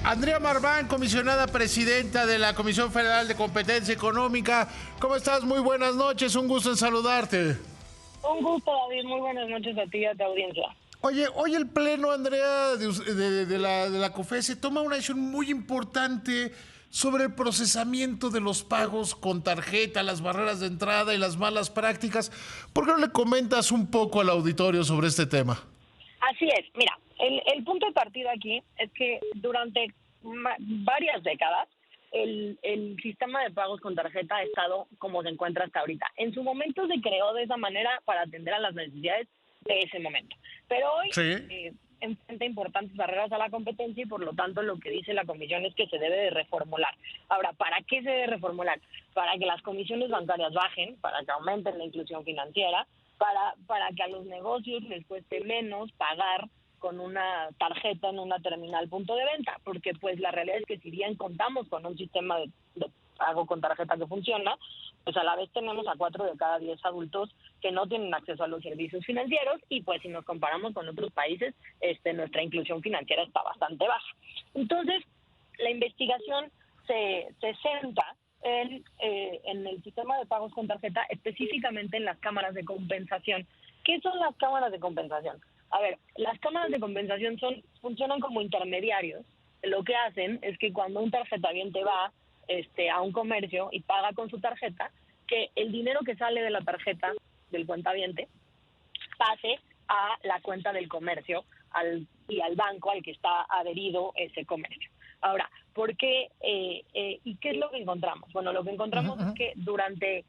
Andrea Marván, comisionada presidenta de la Comisión Federal de Competencia Económica. ¿Cómo estás? Muy buenas noches, un gusto en saludarte. Un gusto, David. Muy buenas noches a ti y a tu audiencia. Oye, hoy el Pleno, Andrea, de la COFESE toma una decisión muy importante sobre el procesamiento de los pagos con tarjeta, las barreras de entrada y las malas prácticas. ¿Por qué no le comentas un poco al auditorio sobre este tema? Así es. Mira, el punto de partida aquí es que durante varias décadas el sistema de pagos con tarjeta ha estado como se encuentra hasta ahorita. En su momento se creó de esa manera para atender a las necesidades de ese momento. Pero hoy enfrenta importantes barreras a la competencia y por lo tanto lo que dice la comisión es que se debe de reformular. Ahora, ¿para qué se debe reformular? Para que las comisiones bancarias bajen, para que aumenten la inclusión financiera, para que a los negocios les cueste menos pagar con una tarjeta en una terminal punto de venta, porque pues la realidad es que si bien contamos con un sistema de pago con tarjeta que funciona, pues a la vez tenemos a 4 de cada 10 adultos que no tienen acceso a los servicios financieros y pues si nos comparamos con otros países, nuestra inclusión financiera está bastante baja. Entonces, la investigación se centra en el sistema de pagos con tarjeta, específicamente en las cámaras de compensación. ¿Qué son las cámaras de compensación? A ver, las cámaras de compensación funcionan como intermediarios. Lo que hacen es que cuando un tarjetaviente va a un comercio y paga con su tarjeta, que el dinero que sale de la tarjeta del cuentaviente pase a la cuenta del comercio y al banco al que está adherido ese comercio. Ahora, ¿por qué? ¿Y qué es lo que encontramos? Bueno, lo que encontramos es que durante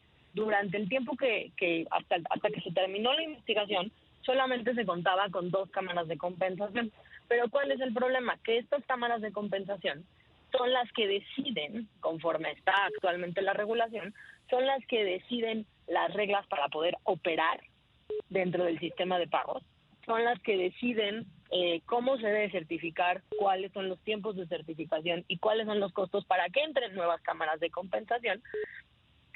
el tiempo que hasta que se terminó la investigación, solamente se contaba con 2 cámaras de compensación. Pero ¿cuál es el problema? Que estas cámaras de compensación son las que deciden, conforme está actualmente la regulación, son las que deciden las reglas para poder operar dentro del sistema de pagos, son las que deciden cómo se debe certificar, cuáles son los tiempos de certificación y cuáles son los costos para que entren nuevas cámaras de compensación.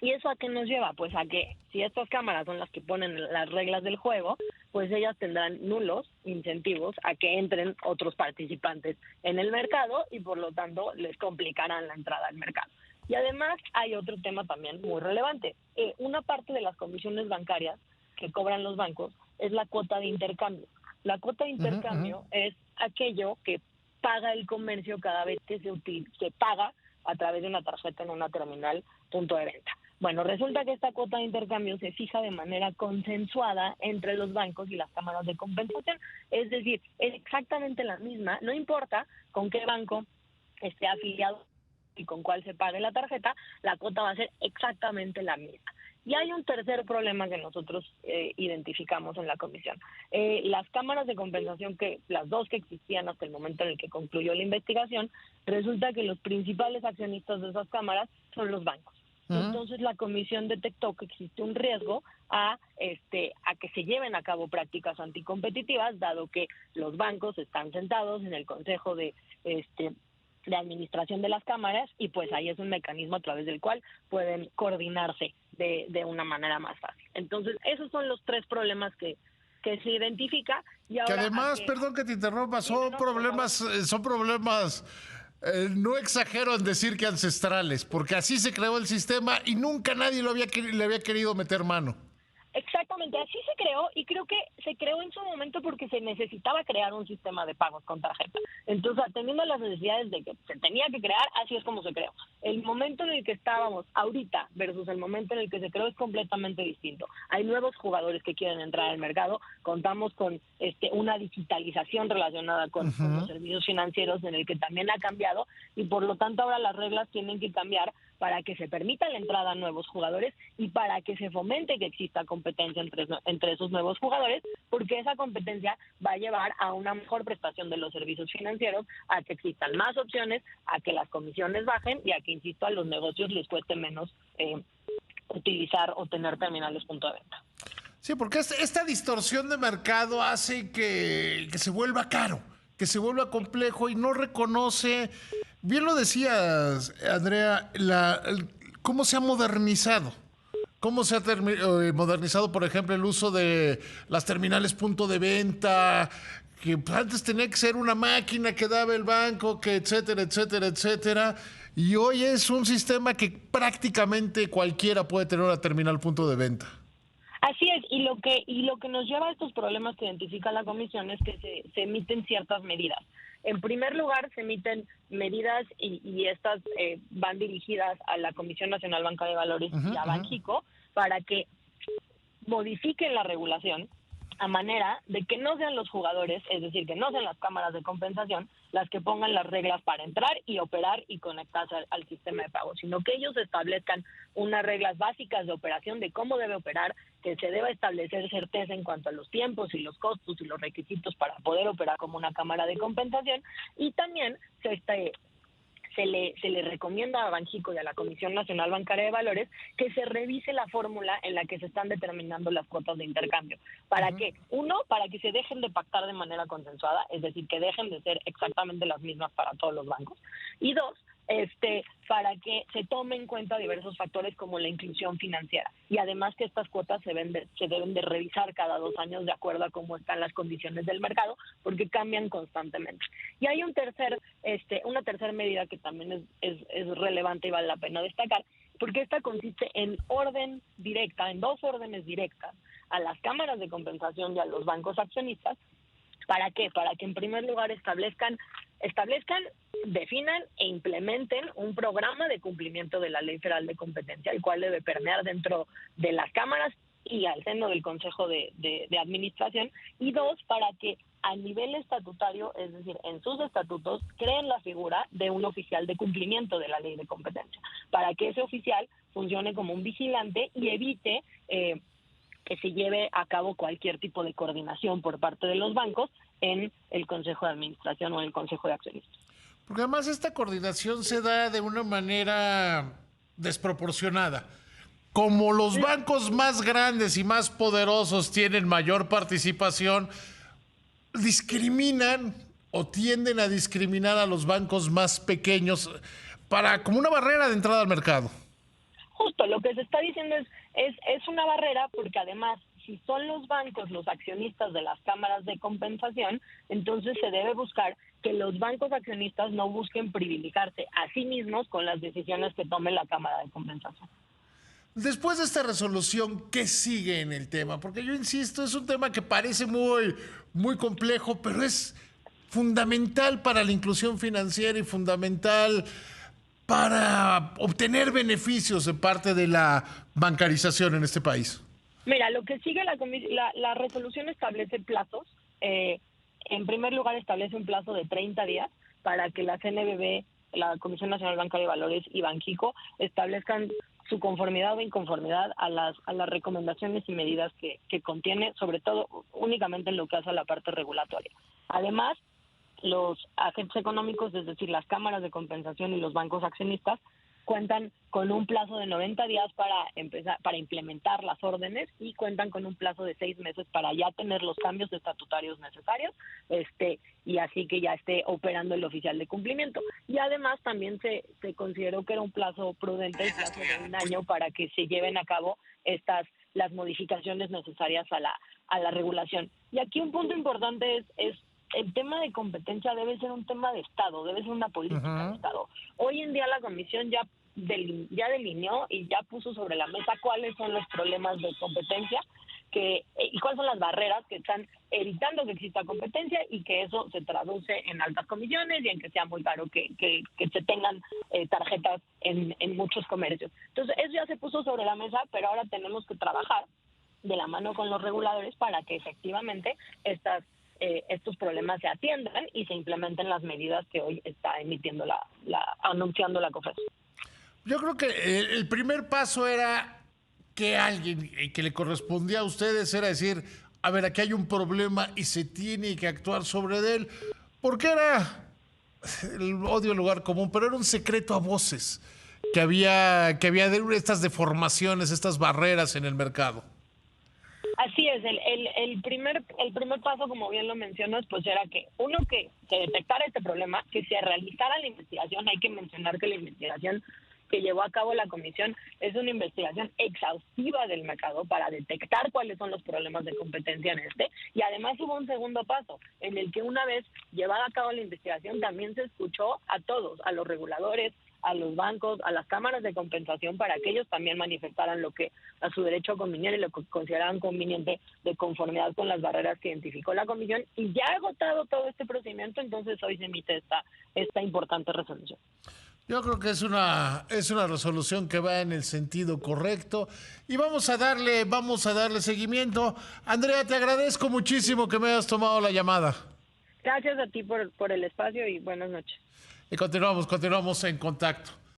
¿Y eso a qué nos lleva? Pues a que si estas cámaras son las que ponen las reglas del juego, pues ellas tendrán nulos incentivos a que entren otros participantes en el mercado y por lo tanto les complicarán la entrada al mercado. Y además hay otro tema también muy relevante. Una parte de las comisiones bancarias que cobran los bancos es la cuota de intercambio. La cuota de intercambio es aquello que paga el comercio cada vez que se paga a través de una tarjeta en una terminal punto de venta. Bueno, resulta que esta cuota de intercambio se fija de manera consensuada entre los bancos y las cámaras de compensación. Es decir, es exactamente la misma, no importa con qué banco esté afiliado y con cuál se pague la tarjeta, la cuota va a ser exactamente la misma. Y hay un tercer problema que nosotros identificamos en la comisión. Las cámaras de compensación, las 2 que existían hasta el momento en el que concluyó la investigación, resulta que los principales accionistas de esas cámaras son los bancos. Entonces la comisión detectó que existe un riesgo a que se lleven a cabo prácticas anticompetitivas, dado que los bancos están sentados en el consejo de administración de las cámaras y pues ahí es un mecanismo a través del cual pueden coordinarse de una manera más fácil. Entonces esos son los 3 problemas que se identifica. Y ahora, que además, perdón que te interrumpa, son problemas, no exagero en decir que ancestrales, porque así se creó el sistema y nunca nadie le había querido meter mano. Exactamente, así se creó y creo que se creó en su momento porque se necesitaba crear un sistema de pagos con tarjeta. Entonces, atendiendo a las necesidades de que se tenía que crear, así es como se creó. El momento en el que estábamos ahorita versus el momento en el que se creó es completamente distinto. Hay nuevos jugadores que quieren entrar al mercado, contamos con una digitalización relacionada con los servicios financieros en el que también ha cambiado y por lo tanto ahora las reglas tienen que cambiar para que se permita la entrada a nuevos jugadores y para que se fomente que exista competencia entre esos nuevos jugadores, porque esa competencia va a llevar a una mejor prestación de los servicios financieros, a que existan más opciones, a que las comisiones bajen y a que, insisto, a los negocios les cueste menos utilizar o tener terminales punto de venta. Sí, porque esta distorsión de mercado hace que se vuelva caro, que se vuelva complejo y no reconoce. Bien lo decías, Andrea, cómo se ha modernizado. ¿Cómo se ha modernizado, por ejemplo, el uso de las terminales punto de venta? que pues, antes tenía que ser una máquina que daba el banco, que etcétera, etcétera, etcétera. Y hoy es un sistema que prácticamente cualquiera puede tener una terminal punto de venta. Así es, y lo que nos lleva a estos problemas que identifica la comisión es que se emiten ciertas medidas. En primer lugar, se emiten medidas y estas van dirigidas a la Comisión Nacional Bancaria de Valores y a Banxico para que modifiquen la regulación a manera de que no sean los jugadores, es decir, que no sean las cámaras de compensación las que pongan las reglas para entrar y operar y conectarse al sistema de pago, sino que ellos establezcan unas reglas básicas de operación de cómo debe operar, que se deba establecer certeza en cuanto a los tiempos y los costos y los requisitos para poder operar como una cámara de compensación, y también se le recomienda a Banxico y a la Comisión Nacional Bancaria de Valores que se revise la fórmula en la que se están determinando las cuotas de intercambio. ¿Para qué? Uno, para que se dejen de pactar de manera consensuada, es decir, que dejen de ser exactamente las mismas para todos los bancos. Y dos, para que se tome en cuenta diversos factores como la inclusión financiera. Y además que estas cuotas se deben de revisar cada 2 años de acuerdo a cómo están las condiciones del mercado, porque cambian constantemente. Y hay una tercera medida que también es relevante y vale la pena destacar, porque esta consiste en en 2 órdenes directas a las cámaras de compensación y a los bancos accionistas. ¿Para qué? Para que en primer lugar establezcan, definan e implementen un programa de cumplimiento de la Ley Federal de Competencia, el cual debe permear dentro de las cámaras y al seno del Consejo de Administración. Y 2, para que a nivel estatutario, es decir, en sus estatutos, creen la figura de un oficial de cumplimiento de la Ley de Competencia, para que ese oficial funcione como un vigilante y evite que se lleve a cabo cualquier tipo de coordinación por parte de los bancos en el Consejo de Administración o en el Consejo de Accionistas. Porque además esta coordinación se da de una manera desproporcionada. Como los bancos más grandes y más poderosos tienen mayor participación, discriminan o tienden a discriminar a los bancos más pequeños como una barrera de entrada al mercado. Justo, lo que se está diciendo es una barrera porque además, si son los bancos los accionistas de las cámaras de compensación, entonces se debe buscar que los bancos accionistas no busquen privilegiarse a sí mismos con las decisiones que tome la cámara de compensación. Después de esta resolución, ¿qué sigue en el tema? Porque yo insisto, es un tema que parece muy, muy complejo, pero es fundamental para la inclusión financiera y fundamental para obtener beneficios de parte de la bancarización en este país. Mira, lo que sigue la resolución establece plazos. En primer lugar, establece un plazo de 30 días para que la CNBV, la Comisión Nacional Bancaria de Valores y Banxico establezcan su conformidad o inconformidad a las recomendaciones y medidas que contiene, sobre todo únicamente en lo que hace a la parte regulatoria. Además, los agentes económicos, es decir, las cámaras de compensación y los bancos accionistas, cuentan con un plazo de 90 días para implementar las órdenes y cuentan con un plazo de 6 meses para ya tener los cambios estatutarios necesarios y así que ya esté operando el oficial de cumplimiento. Y además también se consideró que era un plazo prudente, el plazo de 1 año para que se lleven a cabo las modificaciones necesarias a la regulación. Y aquí un punto importante es el tema de competencia debe ser un tema de Estado, debe ser una política de Estado. Hoy en día la Comisión ya delineó y ya puso sobre la mesa cuáles son los problemas de competencia y cuáles son las barreras que están evitando que exista competencia y que eso se traduce en altas comisiones y en que sea muy caro que se tengan tarjetas en muchos comercios. Entonces eso ya se puso sobre la mesa, pero ahora tenemos que trabajar de la mano con los reguladores para que efectivamente estos problemas se atiendan y se implementen las medidas que hoy está anunciando la COFES. Yo creo que el primer paso era que alguien que le correspondía a ustedes era decir, a ver, aquí hay un problema y se tiene que actuar sobre él, porque era el odio al lugar común, pero era un secreto a voces que había estas deformaciones, estas barreras en el mercado. Así es, el primer paso, como bien lo mencionas, pues era que se detectara este problema, que se realizara la investigación. Hay que mencionar que la investigación que llevó a cabo la comisión es una investigación exhaustiva del mercado para detectar cuáles son los problemas de competencia en y además hubo un segundo paso en el que una vez llevada a cabo la investigación también se escuchó a todos, a los reguladores, a los bancos, a las cámaras de compensación para que ellos también manifestaran lo que a su derecho conviniera y lo que consideraban conveniente de conformidad con las barreras que identificó la comisión, y ya agotado todo este procedimiento, entonces hoy se emite esta importante resolución. Yo creo que es una resolución que va en el sentido correcto y vamos a darle seguimiento. Andrea, te agradezco muchísimo que me hayas tomado la llamada. Gracias a ti por el espacio y buenas noches. Y continuamos en contacto.